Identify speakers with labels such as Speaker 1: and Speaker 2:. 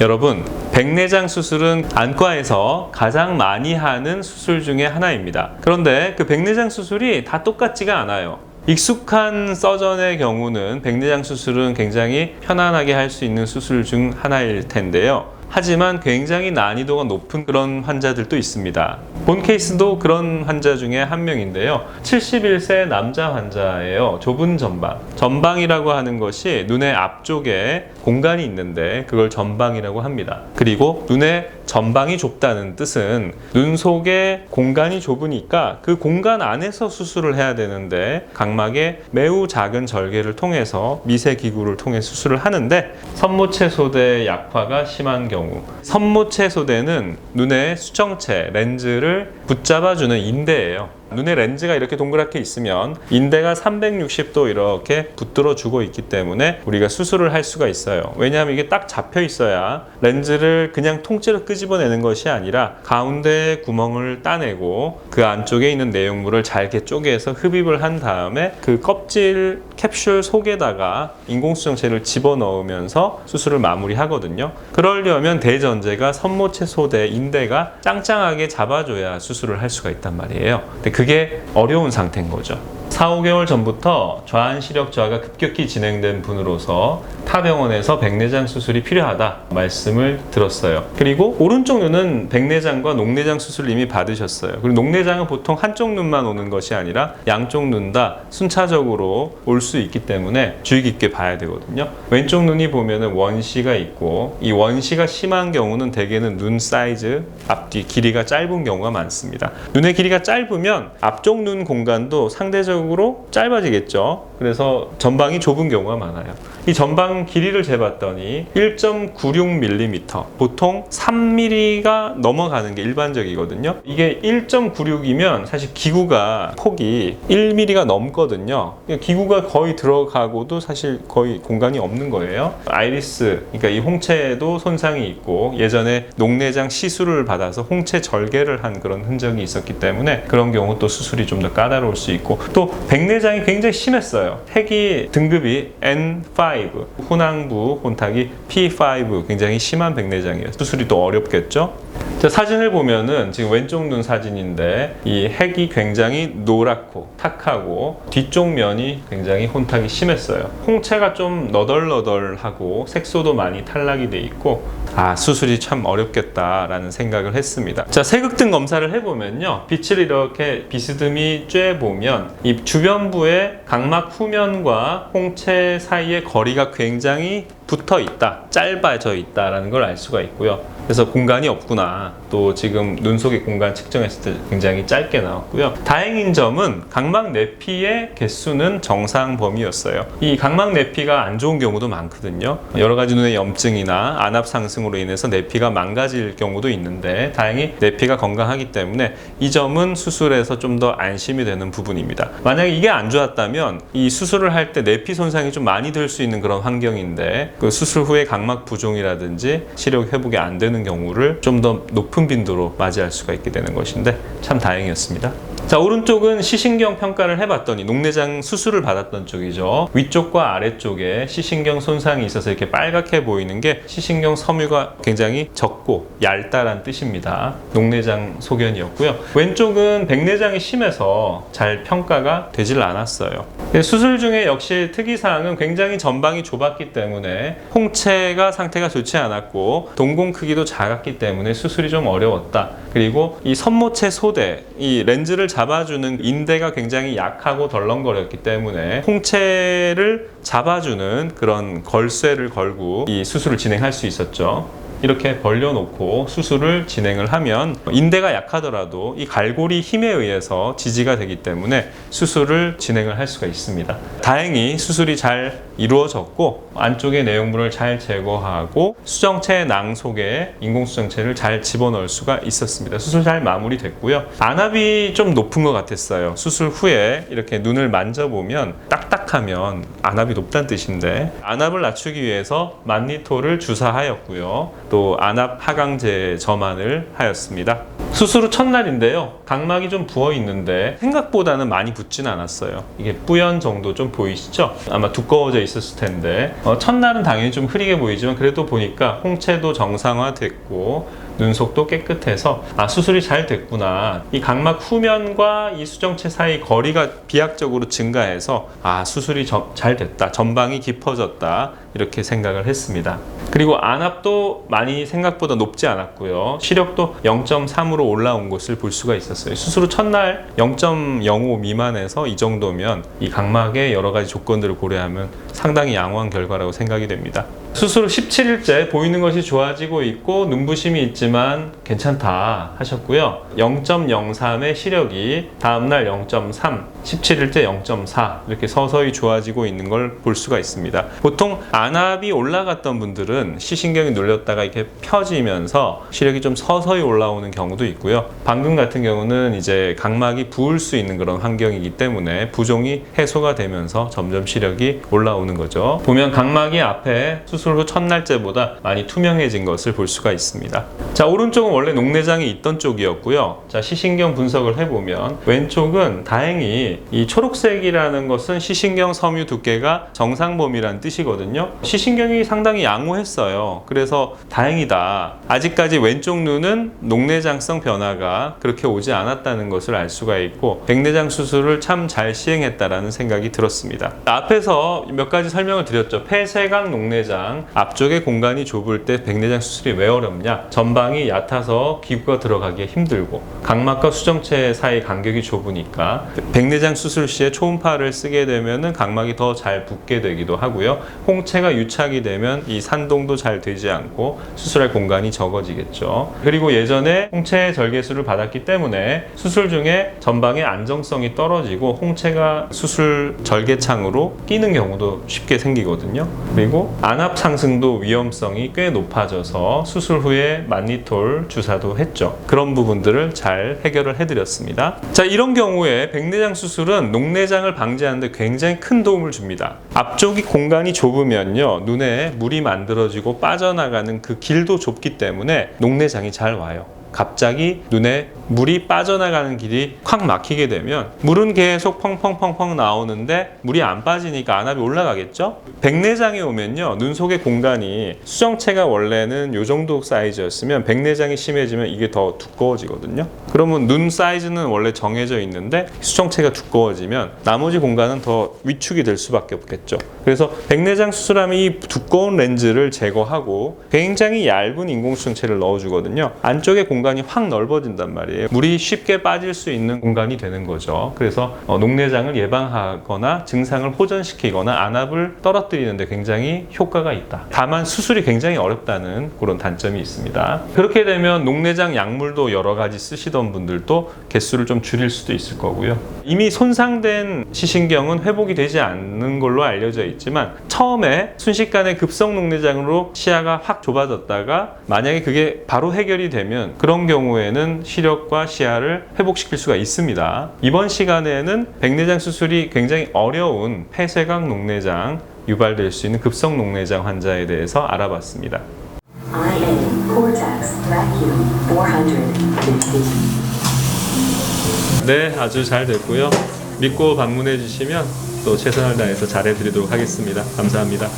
Speaker 1: 여러분, 백내장 수술은 안과에서 가장 많이 하는 수술 중에 하나입니다. 그런데 그 백내장 수술이 다 똑같지가 않아요. 익숙한 서전의 경우는 백내장 수술은 굉장히 편안하게 할 수 있는 수술 중 하나일 텐데요. 하지만 굉장히 난이도가 높은 그런 환자들도 있습니다. 본 케이스도 그런 환자 중에 한 명인데요. 71세 남자 환자예요. 좁은 전방. 전방이라고 하는 것이 눈의 앞쪽에 공간이 있는데 그걸 전방이라고 합니다. 그리고 눈의 전방이 좁다는 뜻은 눈 속에 공간이 좁으니까 그 공간 안에서 수술을 해야 되는데 각막에 매우 작은 절개를 통해서 미세 기구를 통해 수술을 하는데 선모체 소대 약화가 심한 경우, 선모체 소대는 눈의 수정체, 렌즈를 붙잡아주는 인대예요. 눈에 렌즈가 이렇게 동그랗게 있으면 인대가 360도 이렇게 붙들어 주고 있기 때문에 우리가 수술을 할 수가 있어요. 왜냐하면 이게 딱 잡혀 있어야 렌즈를 그냥 통째로 끄집어내는 것이 아니라 가운데 구멍을 따내고 그 안쪽에 있는 내용물을 잘게 쪼개서 흡입을 한 다음에 그 껍질 캡슐 속에다가 인공수정체를 집어넣으면서 수술을 마무리하거든요. 그러려면 대전제가 선모체 소대, 인대가 짱짱하게 잡아줘야 수술을 할 수가 있단 말이에요. 근데 그게 어려운 상태인 거죠. 4, 5개월 전부터 좌안 시력 저하가 급격히 진행된 분으로서 타 병원에서 백내장 수술이 필요하다 말씀을 들었어요. 그리고 오른쪽 눈은 백내장과 녹내장 수술을 이미 받으셨어요. 그리고 녹내장은 보통 한쪽 눈만 오는 것이 아니라 양쪽 눈 다 순차적으로 올 수 있기 때문에 주의 깊게 봐야 되거든요. 왼쪽 눈이 보면은 원시가 있고 이 원시가 심한 경우는 대개는 눈 사이즈, 앞뒤 길이가 짧은 경우가 많습니다. 눈의 길이가 짧으면 앞쪽 눈 공간도 상대적으로 짧아지겠죠. 그래서 전방이 좁은 경우가 많아요. 이 전방 길이를 재봤더니 1.96mm, 보통 3mm가 넘어가는 게 일반적이거든요. 이게 1.96이면 사실 기구가 폭이 1mm가 넘거든요. 기구가 거의 들어가고도 사실 거의 공간이 없는 거예요. 아이리스, 그러니까 이 홍채에도 손상이 있고 예전에 녹내장 시술을 받아서 홍채 절개를 한 그런 흔적이 있었기 때문에 그런 경우 또 수술이 좀 더 까다로울 수 있고, 또 백내장이 굉장히 심했어요. 핵이 등급이 N5, 혼항부 혼탁이 P5, 굉장히 심한 백내장이에요. 수술이 또 어렵겠죠. 자, 사진을 보면은 지금 왼쪽 눈 사진인데 이 핵이 굉장히 노랗고 탁하고 뒤쪽 면이 굉장히 혼탁이 심했어요. 홍채가 좀 너덜너덜하고 색소도 많이 탈락이 돼 있고, 수술이 참 어렵겠다라는 생각을 했습니다. 자, 세극등 검사를 해보면요, 빛을 이렇게 비스듬히 쬐보면 이 주변부의 각막 후면과 홍채 사이의 거리가 굉장히 붙어 있다, 짧아져 있다라는 걸 알 수가 있고요. 그래서 공간이 없구나, 또 지금 눈 속의 공간 측정했을 때 굉장히 짧게 나왔고요. 다행인 점은 각막 내피의 개수는 정상 범위였어요. 이 각막 내피가 안 좋은 경우도 많거든요. 여러 가지 눈의 염증이나 안압 상승으로 인해서 내피가 망가질 경우도 있는데 다행히 내피가 건강하기 때문에 이 점은 수술에서 좀 더 안심이 되는 부분입니다. 만약에 이게 안 좋았다면 이 수술을 할 때 내피 손상이 좀 많이 될 수 있는 그런 환경인데 그 수술 후에 각막 부종이라든지 시력 회복이 안 되는 경우를 좀 더 높은 빈도로 맞이할 수가 있게 되는 것인데 참 다행이었습니다. 자, 오른쪽은 시신경 평가를 해봤더니 녹내장 수술을 받았던 쪽이죠. 위쪽과 아래쪽에 시신경 손상이 있어서 이렇게 빨갛게 보이는 게 시신경 섬유가 굉장히 적고 얇다란 뜻입니다. 녹내장 소견이었고요. 왼쪽은 백내장이 심해서 잘 평가가 되질 않았어요. 수술 중에 역시 특이사항은 굉장히 전방이 좁았기 때문에 홍채가 상태가 좋지 않았고 동공 크기도 작았기 때문에 수술이 좀 어려웠다. 그리고 이 선모체 소대, 이 렌즈를 잡아주는 인대가 굉장히 약하고 덜렁거렸기 때문에 홍채를 잡아주는 그런 걸쇠를 걸고 이 수술을 진행할 수 있었죠. 이렇게 벌려놓고 수술을 진행을 하면 인대가 약하더라도 이 갈고리 힘에 의해서 지지가 되기 때문에 수술을 진행을 할 수가 있습니다. 다행히 수술이 잘 이루어졌고 안쪽의 내용물을 잘 제거하고 수정체 낭 속에 인공수정체를 잘 집어넣을 수가 있었습니다. 수술 잘 마무리됐고요. 안압이 좀 높은 것 같았어요. 수술 후에 이렇게 눈을 만져보면 딱딱하면 안압이 높다는 뜻인데 안압을 낮추기 위해서 만니토를 주사하였고요. 또 안압 하강제 점안을 하였습니다. 수술 후 첫날인데요. 각막이 좀 부어 있는데 생각보다는 많이 붓진 않았어요. 이게 뿌연 정도 좀 보이시죠? 아마 두꺼워져 있었을 텐데 첫날은 당연히 좀 흐리게 보이지만 그래도 보니까 홍채도 정상화됐고 눈속도 깨끗해서 수술이 잘 됐구나. 이 각막 후면과 이 수정체 사이 거리가 비약적으로 증가해서 수술이 잘 됐다. 전방이 깊어졌다. 이렇게 생각을 했습니다. 그리고 안압도 많이 생각보다 높지 않았고요. 시력도 0.3으로 올라온 것을 볼 수가 있었어요. 수술 후 첫날 0.05 미만에서 이 정도면 이 각막의 여러 가지 조건들을 고려하면 상당히 양호한 결과라고 생각이 됩니다. 수술 후 17일째 보이는 것이 좋아지고 있고 눈부심이 있지만 괜찮다 하셨고요. 0.03의 시력이 다음날 0.3, 17일째 0.4 이렇게 서서히 좋아지고 있는 걸 볼 수가 있습니다. 보통 안압이 올라갔던 분들은 시신경이 눌렸다가 이렇게 펴지면서 시력이 좀 서서히 올라오는 경우도 있고요. 방금 같은 경우는 이제 각막이 부을 수 있는 그런 환경이기 때문에 부종이 해소가 되면서 점점 시력이 올라오는 거죠. 보면 각막이 앞에 수술 후 첫날째보다 많이 투명해진 것을 볼 수가 있습니다. 자, 오른쪽은 원래 녹내장이 있던 쪽이었고요. 자, 시신경 분석을 해보면 왼쪽은 다행히 이 초록색이라는 것은 시신경 섬유 두께가 정상 범위라는 뜻이거든요. 시신경이 상당히 양호했어요. 그래서 다행이다. 아직까지 왼쪽 눈은 녹내장성 변화가 그렇게 오지 않았다는 것을 알 수가 있고 백내장 수술을 참 잘 시행했다라는 생각이 들었습니다. 앞에서 몇 가지 설명을 드렸죠. 폐쇄각 녹내장, 앞쪽에 공간이 좁을 때 백내장 수술이 왜 어렵냐? 전방이 얕아서 기구가 들어가기 힘들고 각막과 수정체 사이 간격이 좁으니까 백내장 수술 시에 초음파를 쓰게 되면 각막이 더 잘 붓게 되기도 하고요. 홍채가 유착이 되면 이 산동도 잘 되지 않고 수술할 공간이 적어지겠죠. 그리고 예전에 홍채 절개술을 받았기 때문에 수술 중에 전방의 안정성이 떨어지고 홍채가 수술 절개창으로 끼는 경우도 쉽게 생기거든요. 그리고 안압 상승도 위험성이 꽤 높아져서 수술 후에 만니톨 주사도 했죠. 그런 부분들을 잘 해결을 해드렸습니다. 자, 이런 경우에 백내장 수술은 녹내장을 방지하는 데 굉장히 큰 도움을 줍니다. 앞쪽이 공간이 좁으면요, 눈에 물이 만들어지고 빠져나가는 그 길도 좁기 때문에 녹내장이 잘 와요. 갑자기 눈에 물이 빠져나가는 길이 확 막히게 되면 물은 계속 펑펑펑펑 나오는데 물이 안 빠지니까 안압이 올라가겠죠? 백내장에 오면요, 눈 속의 공간이 수정체가 원래는 이 정도 사이즈였으면 백내장이 심해지면 이게 더 두꺼워지거든요. 그러면 눈 사이즈는 원래 정해져 있는데 수정체가 두꺼워지면 나머지 공간은 더 위축이 될 수밖에 없겠죠. 그래서 백내장 수술하면 이 두꺼운 렌즈를 제거하고 굉장히 얇은 인공수정체를 넣어주거든요. 안쪽에 공간이 확 넓어진단 말이에요. 물이 쉽게 빠질 수 있는 공간이 되는 거죠. 그래서 녹내장을 예방하거나 증상을 호전시키거나 안압을 떨어뜨리는 데 굉장히 효과가 있다. 다만 수술이 굉장히 어렵다는 그런 단점이 있습니다. 그렇게 되면 녹내장 약물도 여러 가지 쓰시던 분들도 개수를 좀 줄일 수도 있을 거고요. 이미 손상된 시신경은 회복이 되지 않는 걸로 알려져 있지만 처음에 순식간에 급성 녹내장으로 시야가 확 좁아졌다가 만약에 그게 바로 해결이 되면 그런 경우에는 시력과 시야를 회복시킬 수가 있습니다. 이번 시간에는 백내장 수술이 굉장히 어려운 폐쇄각 녹내장 유발될 수 있는 급성 녹내장 환자에 대해서 알아봤습니다. 네, 아주 잘 됐고요. 믿고 방문해 주시면 또 최선을 다해서 잘해드리도록 하겠습니다. 감사합니다.